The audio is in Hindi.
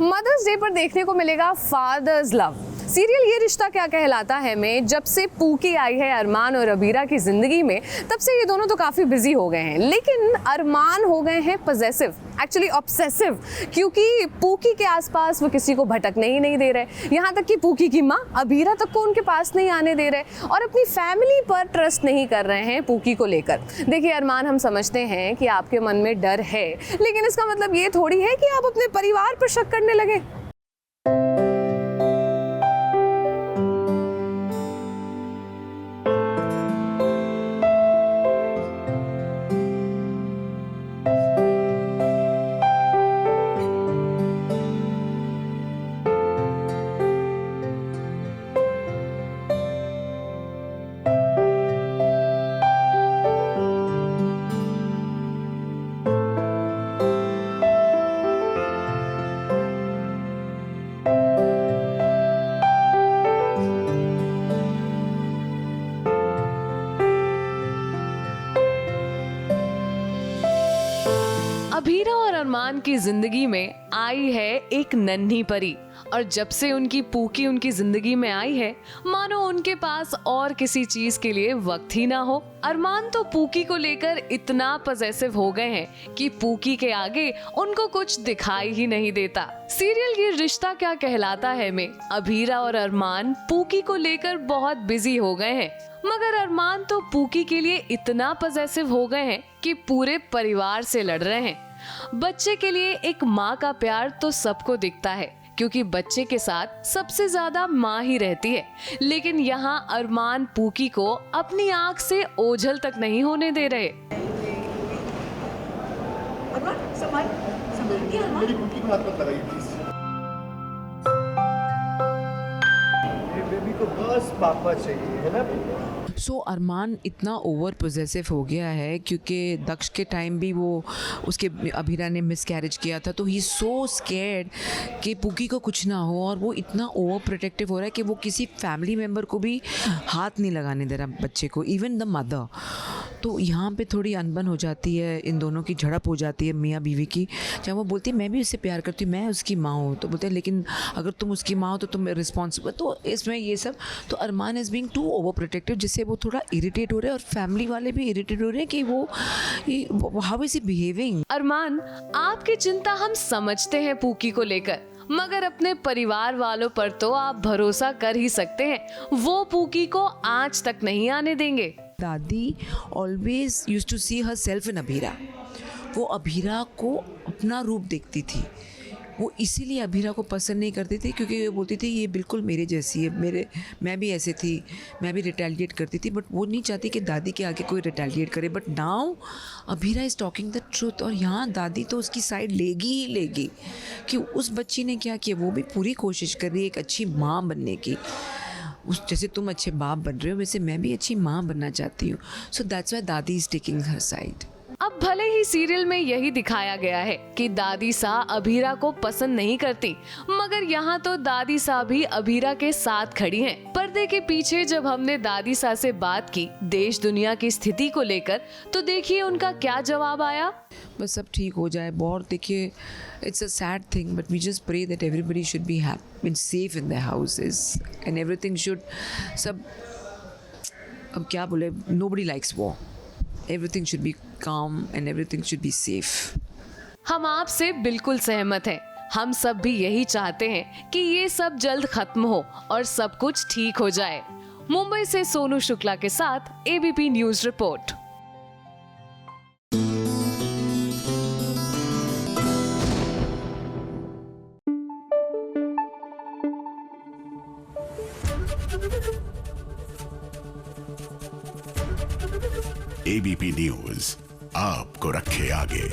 मदर्स डे पर देखने को मिलेगा फादर्स लव। सीरियल ये रिश्ता क्या कहलाता है में जब से पूकी आई है अरमान और अबीरा की जिंदगी में, तब से ये दोनों तो काफी बिजी हो गए हैं। लेकिन अरमान हो गए हैं पजेसिव, एक्चुअली ऑब्सेसिव, क्योंकि पूकी के आसपास वो किसी को भटकने ही नहीं दे रहे। यहाँ तक कि पूकी की माँ अबीरा तक को उनके पास नहीं आने दे रहे और अपनी फैमिली पर ट्रस्ट नहीं कर रहे हैं पूकी को लेकर। देखिए अरमान, हम समझते हैं कि आपके मन में डर है, लेकिन इसका मतलब ये थोड़ी है कि आप अपने परिवार पर शक करने लगे। अबीरा और अरमान की जिंदगी में आई है एक नन्ही परी, और जब से उनकी पूकी उनकी जिंदगी में आई है, मानो उनके पास और किसी चीज के लिए वक्त ही ना हो। अरमान तो पूकी को लेकर इतना पजेसिव हो गए हैं कि पूकी के आगे उनको कुछ दिखाई ही नहीं देता। सीरियल ये रिश्ता क्या कहलाता है में अबीरा और अरमान पूकी को लेकर बहुत बिजी हो गए हैं, मगर अरमान तो पूकी के लिए इतना पजेसिव हो गए हैं कि पूरे परिवार से लड़ रहे हैं। बच्चे के लिए एक माँ का प्यार तो सबको दिखता है, क्योंकि बच्चे के साथ सबसे ज्यादा माँ ही रहती है। लेकिन यहाँ अरमान पूकी को अपनी आंख से ओझल तक नहीं होने दे रहे। अरमान, संभालिए अरमान। मेरी पूकी को हाथ मत लगाइए प्लीज। मेरे बेबी को बस पापा चाहिए, है ना? सो अरमान इतना ओवर पोजेसिव हो गया है क्योंकि दक्ष के टाइम भी वो उसके अबीरा ने मिसकैरेज किया था, तो ही सो स्कैर्ड कि पूकी को कुछ ना हो, और वो इतना ओवर प्रोटेक्टिव हो रहा है कि वो किसी फैमिली मेम्बर को भी हाथ नहीं लगाने दे रहा बच्चे को, इवन द मदर। तो यहाँ पे थोड़ी अनबन हो जाती है, इन दोनों की झड़प हो जाती है मियाँ बीवी की, जब वो बोलती है मैं भी उससे प्यार करती हूँ, मैं उसकी माँ हूँ, तो बोलते हैं लेकिन अगर तुम उसकी माँ हो तो तुम रिस्पॉन्सिबल। तो इसमें ये सब, तो Armaan is being too overprotective, जिससे वो थोड़ा इरिटेट हो रहे हैं, और फैमिली वाले भी इरिटेट हो रहे हैं कि वो हाउ इज ही बिहेविंग। अरमान, आपकी चिंता हम समझते हैं पूकी को लेकर, मगर अपने परिवार वालों पर तो आप भरोसा कर ही सकते हैं, वो पूकी को आज तक नहीं आने देंगे। दादी always use to see herself in Abira. वो अबीरा को अपना रूप देखती थी, वो इसीलिए अबीरा को पसंद नहीं करती थी, क्योंकि वो बोलती थी ये बिल्कुल मेरे जैसी है, मैं भी ऐसे थी, मैं भी रिटेलिएट करती थी, बट वो नहीं चाहती कि दादी के आगे कोई रिटेलिएट करे। But now Abira is talking the truth, और यहाँ दादी तो उसकी साइड लेगी ही लेगी कि उस बच्ची ने क्या किया। वो भी पूरी कोशिश कर रही है एक अच्छी माँ बनने की, उस जैसे तुम अच्छे बाप बन रहे हो वैसे मैं भी अच्छी माँ बनना चाहती हूँ। सो दैट्स व्हाई दादी इज टेकिंग हर साइड। अब भले ही सीरियल में यही दिखाया गया है कि दादी सा अबीरा को पसंद नहीं करती, मगर यहाँ तो दादी सा भी अबीरा के साथ खड़ी हैं। पर्दे के पीछे जब हमने दादी सा से बात की देश दुनिया की स्थिति को लेकर, तो देखिए उनका क्या जवाब आया। बस सब ठीक हो जाए। बहुत देखिए, it's a sad thing, but we just pray that everybody should be happy and safe in their houses and everything should, सब, अब क्या बोले, nobody likes war, everything should be calm and everything should be safe. हम आपसे बिल्कुल सहमत हैं। हम सब भी यही चाहते हैं कि ये सब जल्द खत्म हो और सब कुछ ठीक हो जाए। मुंबई से सोनू शुक्ला के साथ ABP news report. ABP news आपको रखे आगे।